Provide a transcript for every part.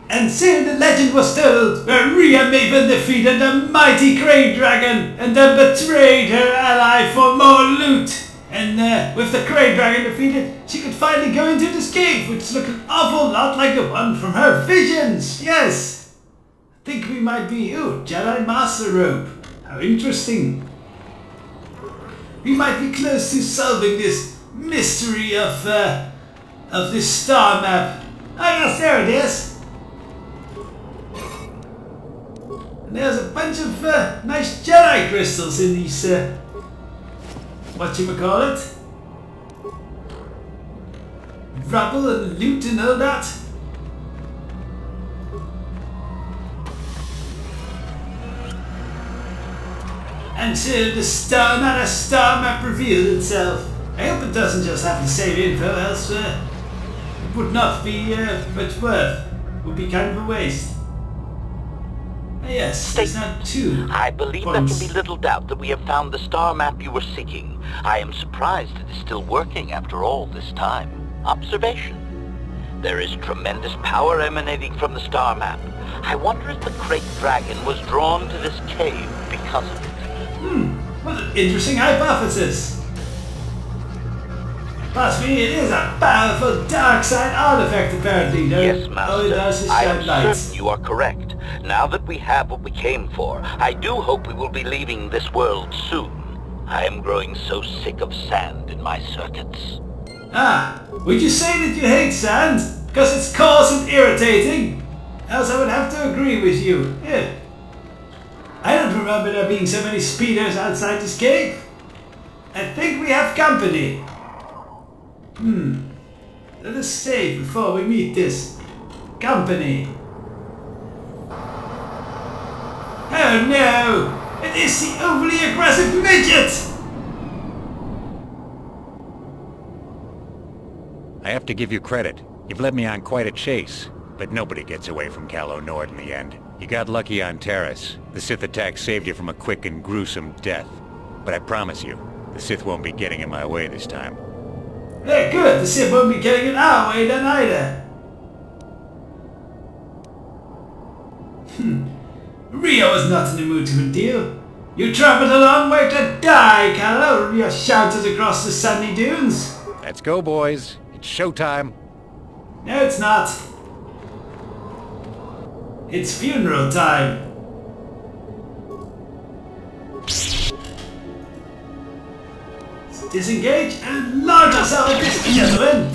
And soon the legend was told where Rhea Maven defeated the mighty Grey Dragon and then betrayed her ally for more loot. And with the Grey Dragon defeated, she could finally go into this cave, which looked an awful lot like the one from her visions. Yes! I think we might be... Ooh, Jedi Master Robe. How interesting. We might be close to solving this mystery of this star map. Ah, yes, there it is. And there's a bunch of nice Jedi crystals in these, whatchamacallit? Rubble and loot and all that. Until the star map revealed itself. I hope it doesn't just have the same info, else it would not be much worth. It would be kind of a waste. Yes, there's not two. I believe there can be little doubt that we have found the star map you were seeking. I am surprised it is still working after all this time. Observation. There is tremendous power emanating from the star map. I wonder if the Great Dragon was drawn to this cave because of it. What an interesting hypothesis. Possibly it is a powerful dark side artifact apparently, though. Yes, Master. I am lights. certain you are correct. Now that we have what we came for, I do hope we will be leaving this world soon. I am growing so sick of sand in my circuits. Ah, would you say that you hate sand? Because it's coarse and irritating? Else I would have to agree with you. Yeah. I don't remember there being so many speeders outside this cave. I think we have company. Let us save before we meet this company. Oh no! It is the overly aggressive midget! I have to give you credit. You've led me on quite a chase. But nobody gets away from KotOR in the end. You got lucky on Terrace. The Sith attack saved you from a quick and gruesome death. But I promise you, the Sith won't be getting in my way this time. Yeah, good. The Sith won't be getting in our way then either. Rio was not in the mood to a deal. You traveled a long way to die, KotOR, Rio shouted across the sandy dunes. Let's go, boys. It's showtime. No, it's not. It's funeral time. Disengage and launch ourselves at this gentleman.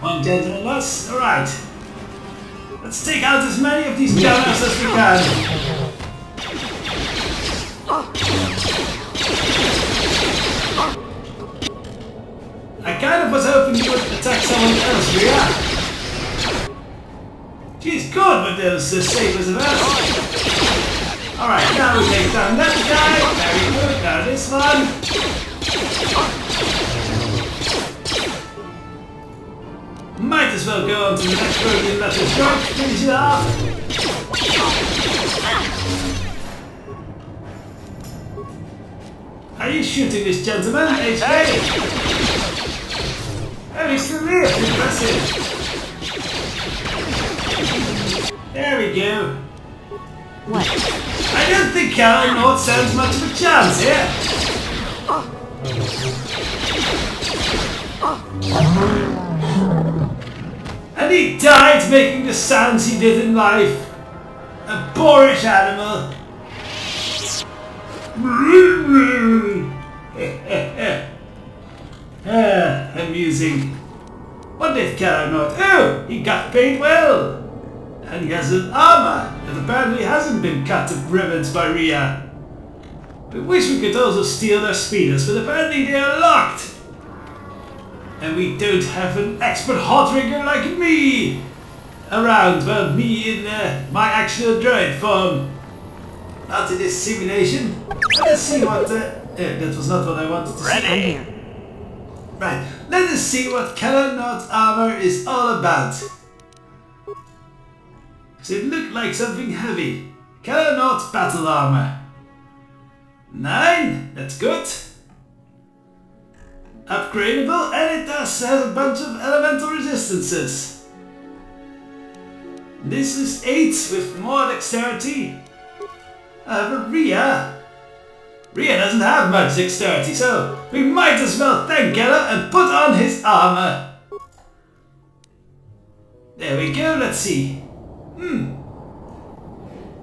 One gentleman less. Alright. Let's take out as many of these Jammers as we can. I kind of was hoping you would attack someone else, Rhea. She's good with those sabers of hers. Alright, now we take down that guy. Very good. Now this one. Might as well go on to the next road and let us go. Finish it off. Are you shooting this gentleman? HP? Oh, he's still here. Impressive. There we go. What? I don't think KotOR stands much of a chance here. And he died making the sounds he did in life. A boorish animal. Amusing. What did KotOR? Oh, he got paid well. And he has an armor that apparently hasn't been cut to ribbons by Rhea. I wish we could also steal their speeders, but apparently they are locked. And we don't have an expert hot rigger like me around. Well, me in my actual droid form. Not in this simulation. Let's see what... that was not what I wanted to see. Right, let us see what KotOR's armor is all about. It looked like something heavy. KotOR's battle armor. 9, that's good. Upgradable, and it does have a bunch of elemental resistances. This is 8 with more dexterity. But Rhea doesn't have much dexterity, so we might as well thank Geller and put on his armor. There we go, let's see.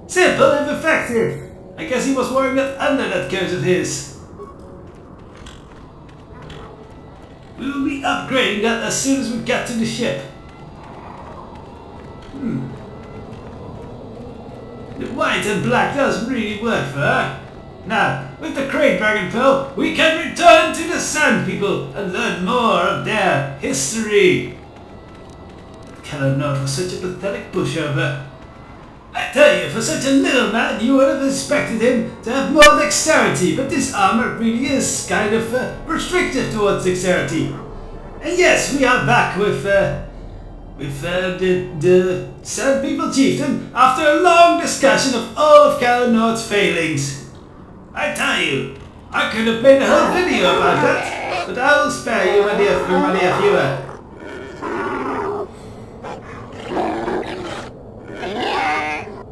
Simple if effective. I guess he was wearing that under that coat of his. We'll be upgrading that as soon as we get to the ship. The white and black does really work for her. Now, with the Crate Dragon Pearl, we can return to the Sand People and learn more of their history. KotOR was such a pathetic pushover. I tell you, for such a little man, you would have expected him to have more dexterity, but this armor really is kind of restrictive towards dexterity. And yes, we are back with the Sand People Chieftain after a long discussion of all of KotOR's failings. I tell you, I could have made a whole video about that, but I will spare you, my dear viewer.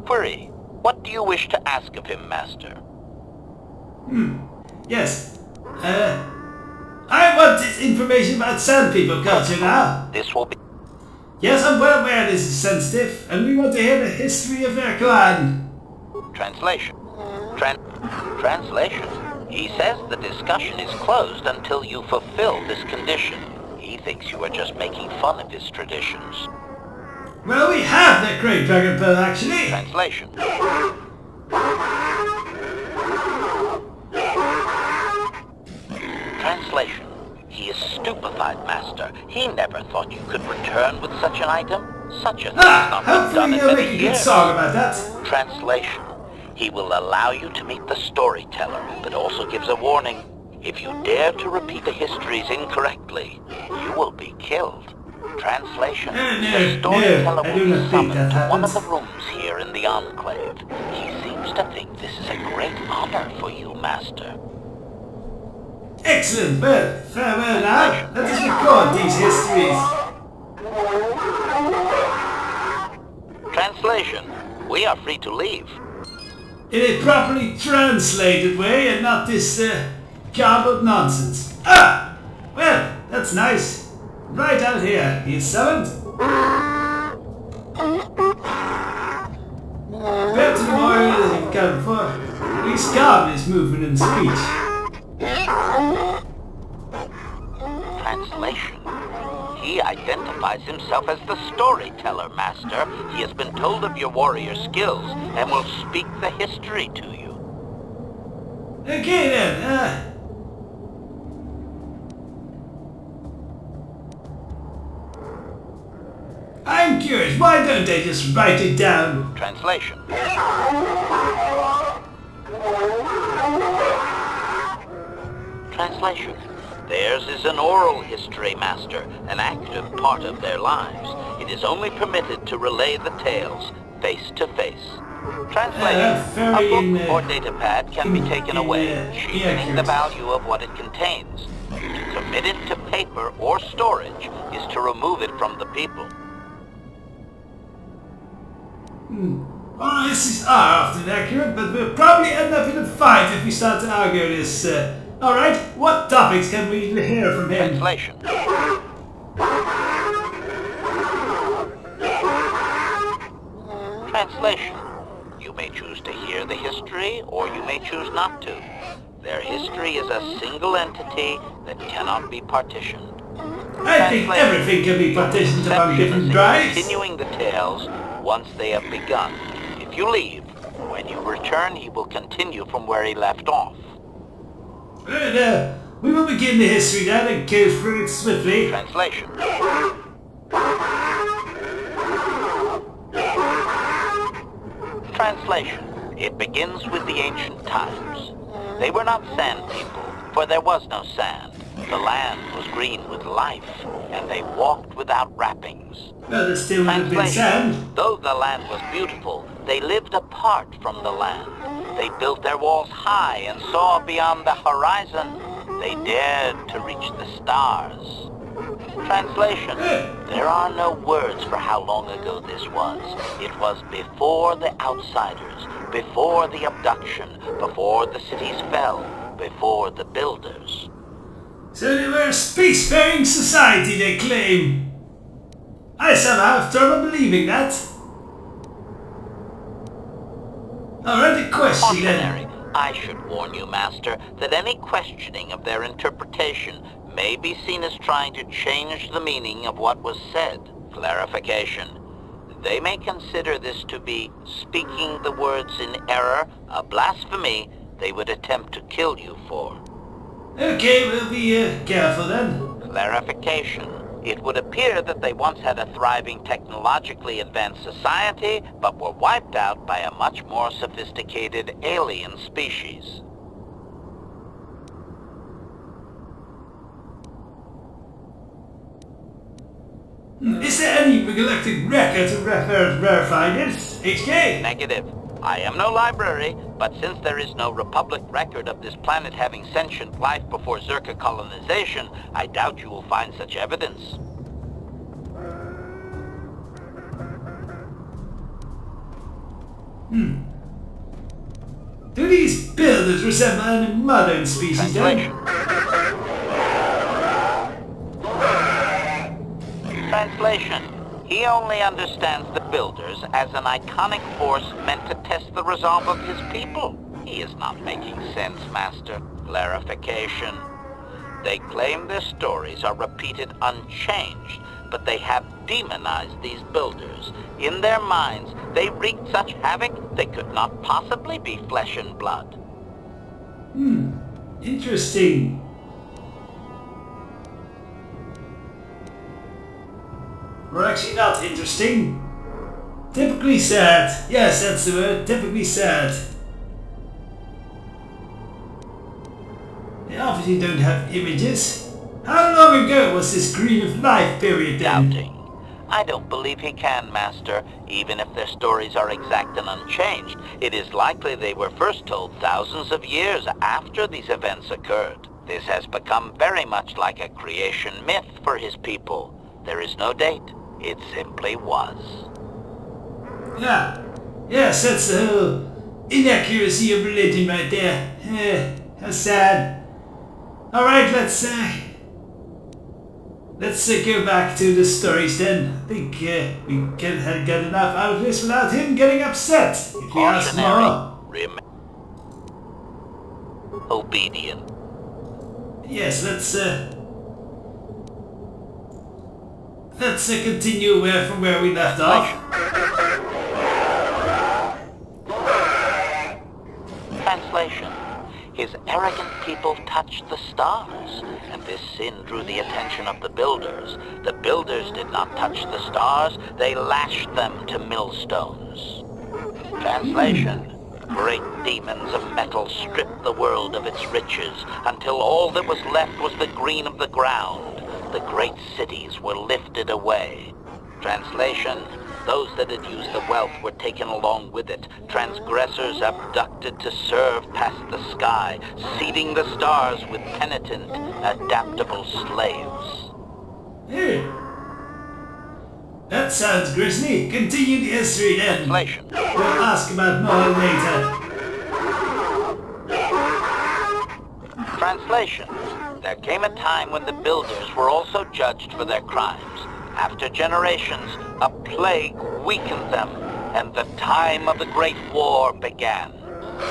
Query, what do you wish to ask of him, Master? Yes. I want this information about Sand People culture now. This will be... Yes, I'm well aware this is sensitive, and we want to hear the history of their clan. Translation. Translation. He says the discussion is closed until you fulfill this condition. He thinks you are just making fun of his traditions. Well, we have the Crate Dragon Pearl, actually. Translation. Translation. He is stupefied, Master. He never thought you could return with such an item. Such a thing has not been done hopefully in you'll many make a good years. song about that. Translation. He will allow you to meet the storyteller, but also gives a warning. If you dare to repeat the histories incorrectly, you will be killed. Translation. The storyteller will be summoned to one of the rooms here in the Enclave. He seems to think this is a great honor for you, Master. Excellent. Well, farewell now. Let us record these histories. Translation. We are free to leave. In a properly translated way and not this garbled nonsense. Ah! Well, that's nice. Right out here. He is summoned. Back to the warrior that you've come for. Please calm his movement and speech. Translation. He identifies himself as the storyteller, Master. He has been told of your warrior skills and will speak the history to you. Okay then, I'm curious, why don't they just write it down? Translation. Translation. Theirs is an oral history, Master, an active part of their lives. It is only permitted to relay the tales face to face. Translation. A book or datapad can be taken away, cheapening the value of what it contains. To commit it to paper or storage is to remove it from the people. Well, this is often accurate, but we'll probably end up in a fight if we start to argue this. Alright, what topics can we hear from him? Translation. Translation. You may choose to hear the history, or you may choose not to. Their history is a single entity that cannot be partitioned. I think everything can be partitioned among different drives. Continuing the tales once they have begun. If you leave, when you return, he will continue from where he left off. We will begin the history then and go through it swiftly. Translation. Translation. It begins with the ancient times. They were not sand people, for there was no sand. The land was green with life, and they walked without wrappings. Well, there still would have been sand. Though the land was beautiful, they lived apart from the land. They built their walls high and saw beyond the horizon. They dared to reach the stars. Translation. There are no words for how long ago this was. It was before the outsiders, before the abduction, before the cities fell, before the builders. So they were a spacefaring society, they claim. I somehow have trouble believing that. Alright, a question then. I should warn you, Master, that any questioning of their interpretation may be seen as trying to change the meaning of what was said. Clarification. They may consider this to be speaking the words in error, a blasphemy they would attempt to kill you for. Okay, we'll be careful then. Clarification. It would appear that they once had a thriving technologically advanced society, but were wiped out by a much more sophisticated alien species. Is there any galactic record to verify this, HK? Negative. I am no library, but since there is no Republic record of this planet having sentient life before Zerka colonization, I doubt you will find such evidence. Do these builders resemble any modern species then? Translation. He only understands the builders as an iconic force meant to test the resolve of his people. He is not making sense, Master. Clarification. They claim their stories are repeated unchanged, but they have demonized these builders. In their minds, they wreaked such havoc they could not possibly be flesh and blood. Interesting. Or actually not interesting. Typically sad. Yes, that's the word. Typically sad. They obviously don't have images. How long ago was this Green of Life period then? Doubting. I don't believe he can, Master. Even if their stories are exact and unchanged, it is likely they were first told thousands of years after these events occurred. This has become very much like a creation myth for his people. There is no date. It simply was. Yeah. Yes, that's the whole inaccuracy of religion right there. How sad. Alright, let's go back to the stories then. I think we can have got enough out of this without him getting upset. If we ask more. Obedient. Yes, let's continue from where we left off. Translation. His arrogant people touched the stars, and this sin drew the attention of the builders. The builders did not touch the stars, they lashed them to millstones. Translation. Great demons of metal stripped the world of its riches, until all that was left was the green of the ground. The great cities were lifted away. Translation. Those that had used the wealth were taken along with it. Transgressors abducted to serve past the sky, seeding the stars with penitent, adaptable slaves. Hey. That sounds grisly. Continue the history then. Translation. We'll ask about more later. Translation. There came a time when the builders were also judged for their crimes. After generations, a plague weakened them, and the time of the Great War began.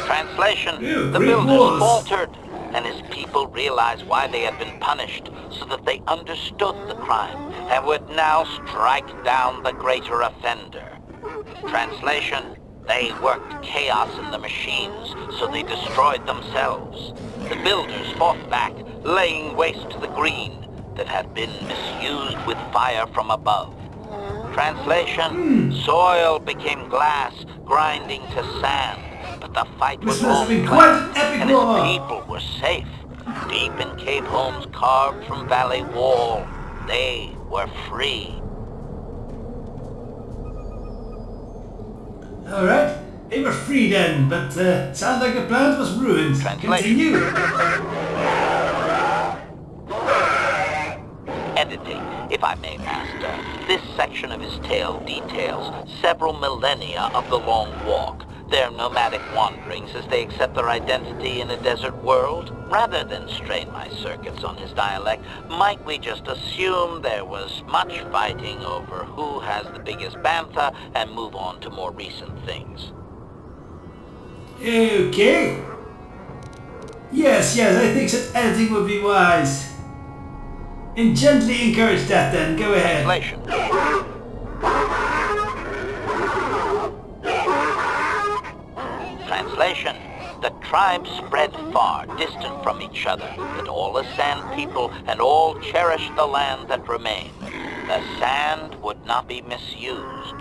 Translation, the builders faltered, and his people realized why they had been punished, so that they understood the crime, and would now strike down the greater offender. Translation, they worked chaos in the machines, so they destroyed themselves. The builders fought back, laying waste to the green that had been misused with fire from above. Translation, soil became glass, grinding to sand, but the fight was been quite an epic and his war. people were safe. Deep in cave homes carved from valley wall, they were free. Alright, they were free then, but sounds like the plant was ruined. Continue. Editing. If I may, Master, this section of his tale details several millennia of the Long Walk, their nomadic wanderings as they accept their identity in a desert world. Rather than strain my circuits on his dialect, might we just assume there was much fighting over who has the biggest bantha and move on to more recent things? Okay. Yes, I think that editing would be wise. And gently encourage that then, go ahead. Translation. Translation. The tribes spread far, distant from each other, but all as sand people and all cherished the land that remained. The sand would not be misused.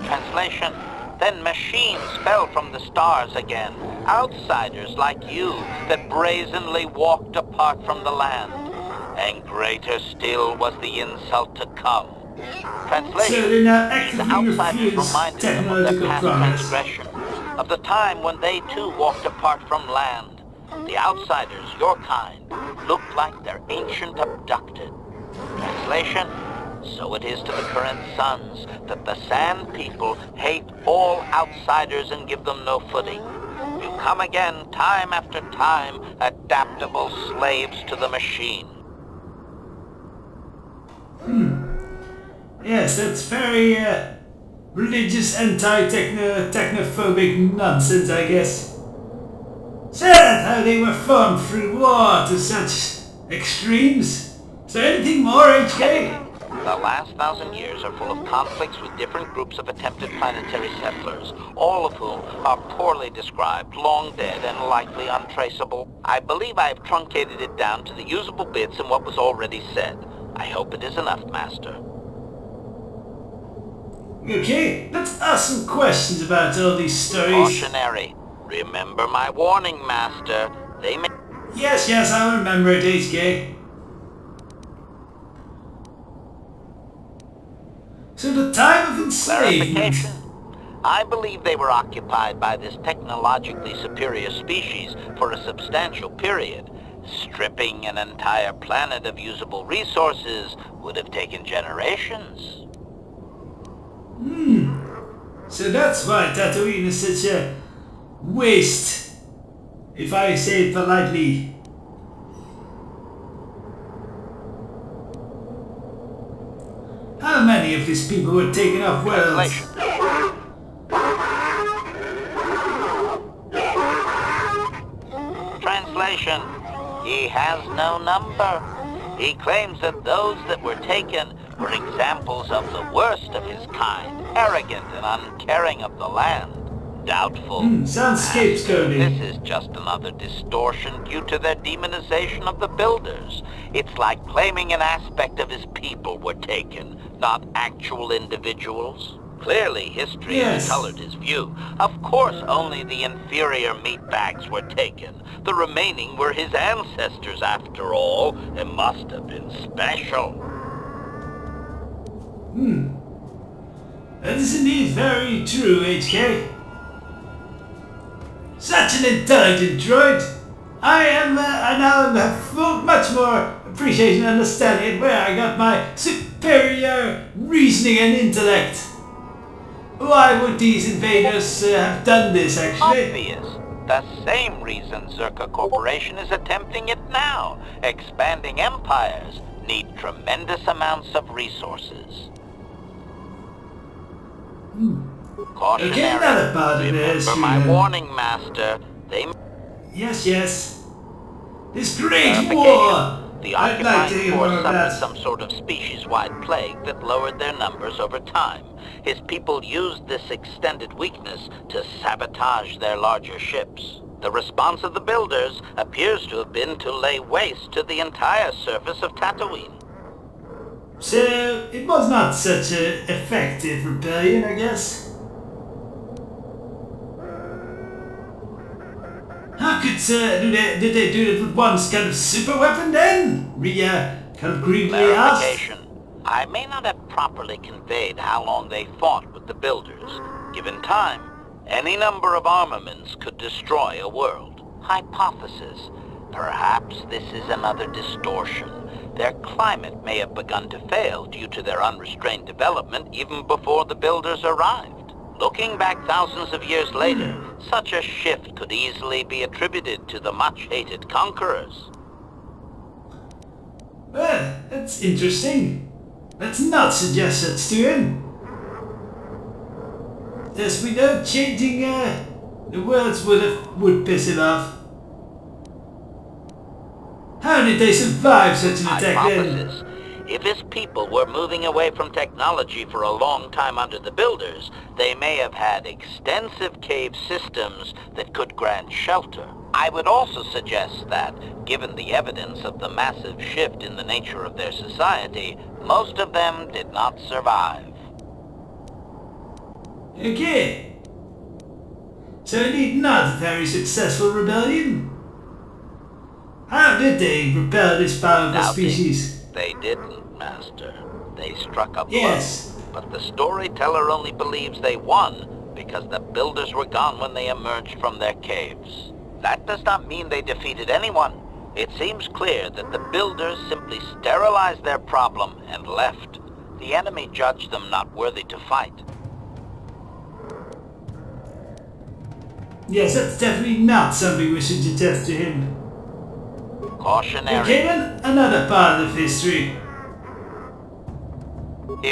Translation. Then machines fell from the stars again, outsiders like you that brazenly walked apart from the land. And greater still was the insult to come. Translation. So they now The actively outsiders refuse reminded them of their technological past progress. transgression, of the time when they too walked apart from land. The outsiders, your kind, looked like their ancient abducted. Translation. So it is to the current sons that the Sand People hate all outsiders and give them no footing. You come again, time after time, adaptable slaves to the machine. Yes, that's very religious, technophobic nonsense, I guess. So that's how they were formed through war to such extremes. Is there anything more, HK? The last 1,000 years are full of conflicts with different groups of attempted planetary settlers, all of whom are poorly described, long dead, and likely untraceable. I believe I have truncated it down to the usable bits in what was already said. I hope it is enough, Master. Okay, let's ask some questions about all these stories. Cautionary. Remember my warning, Master. They may... Yes, I remember it, HK. So the time of enslavement. Clarification. I believe they were occupied by this technologically superior species for a substantial period. Stripping an entire planet of usable resources would have taken generations. So that's why Tatooine is such a waste, if I say it politely. How many of these people were taken off worlds? Translation. Translation. He has no number. He claims that those that were taken were examples of the worst of his kind, arrogant and uncaring of the land. Doubtful. Sounds scapegoating. This is just another distortion due to their demonization of the builders. It's like claiming an aspect of his people were taken, not actual individuals. Clearly, history has colored his view. Of course, only the inferior meatbags were taken. The remaining were his ancestors, after all, and must have been special. That is indeed very true, HK. Such an intelligent droid! I now have much more appreciation and understanding of where I got my superior reasoning and intellect. Why would these invaders have done this, actually? Obvious. The same reason Zerka Corporation is attempting it now. Expanding empires need tremendous amounts of resources. Cautionary. Okay, another part of this. Remember my warning, Master. They... Yes. This great Clarification. war! The I'd like to occupying hear force more of suffered that. some sort of species-wide plague that lowered their numbers over time. His people used this extended weakness to sabotage their larger ships. The response of the builders appears to have been to lay waste to the entire surface of Tatooine. So, it was not such an effective rebellion, I guess. How could, did they do it with one kind of super weapon then? Rhea kind of gravely asked. Clarification. I may not have properly conveyed how long they fought with the builders. Given time, any number of armaments could destroy a world. Hypothesis. Perhaps this is another distortion. Their climate may have begun to fail due to their unrestrained development even before the builders arrived. Looking back thousands of years later, such a shift could easily be attributed to the much-hated conquerors. Well, that's interesting. Let's not suggest that's to him. There's no changing the words would piss him off. How did they survive such an attack then? Hypothesis. If his people were moving away from technology for a long time under the builders, they may have had extensive cave systems that could grant shelter. I would also suggest that, given the evidence of the massive shift in the nature of their society, most of them did not survive. Okay. So indeed not a very successful rebellion. How did they repel this powerful species? They didn't, Master. They struck a blow. Yes. But the storyteller only believes they won because the builders were gone when they emerged from their caves. That does not mean they defeated anyone. It seems clear that the builders simply sterilized their problem and left. The enemy judged them not worthy to fight. Yes, that's definitely not something we should suggest to him. Cautionary. Okay, then another part of history.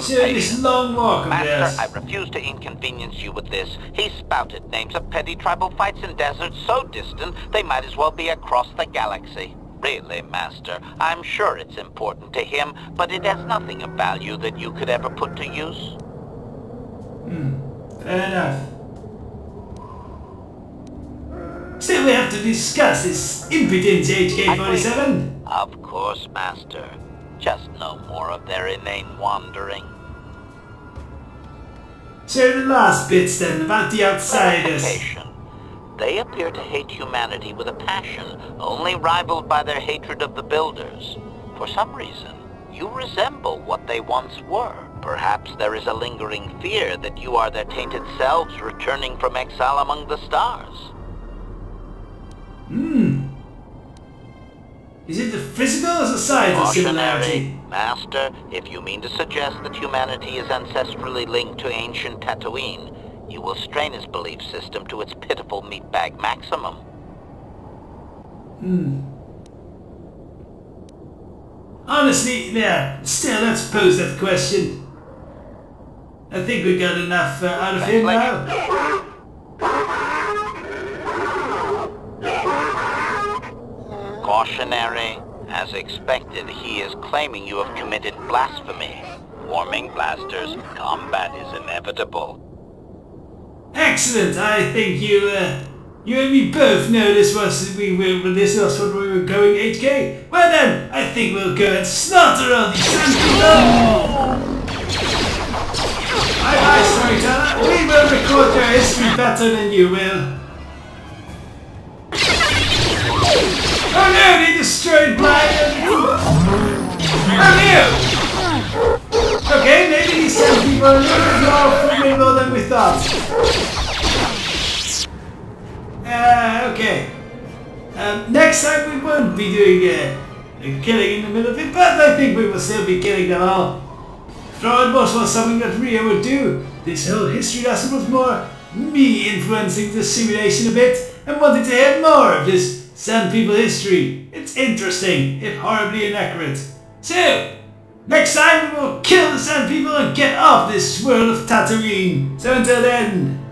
So this long walk of theirs. Master, I refuse to inconvenience you with this. He spouted names of petty tribal fights in deserts so distant they might as well be across the galaxy. Really, Master, I'm sure it's important to him, but it has nothing of value that you could ever put to use. Fair enough. Still, we have to discuss this impudence, HK-47. Of course, Master. Just no more of their inane wandering. So the last bits then, about the outsiders. Clarification. They appear to hate humanity with a passion, only rivaled by their hatred of the builders. For some reason, you resemble what they once were. Perhaps there is a lingering fear that you are their tainted selves returning from exile among the stars. Is it the physical or societal similarity? Master, if you mean to suggest that humanity is ancestrally linked to ancient Tatooine, you will strain his belief system to its pitiful meatbag maximum. Honestly, yeah, still let's pose that question. I think we got enough out of him now. Cautionary. As expected, he is claiming you have committed blasphemy. Warming blasters, combat is inevitable. Excellent. I think you and me both know this was what we were going, HK. Well then, I think we'll go and slaughter all these people. Bye, storyteller. We will record your history better than you will. Oh no, they destroyed my... Oh no! Okay, maybe these 10 people are a little bit more formidable than we thought. Okay. Next time we won't be doing a killing in the middle of it, but I think we will still be killing them all. After all, it was something that Ria would do. This whole history lesson was more me influencing the simulation a bit and wanting to hear more of this Sand People history. It's interesting, if horribly inaccurate. So, next time we will kill the Sand People and get off this world of Tatooine. So until then...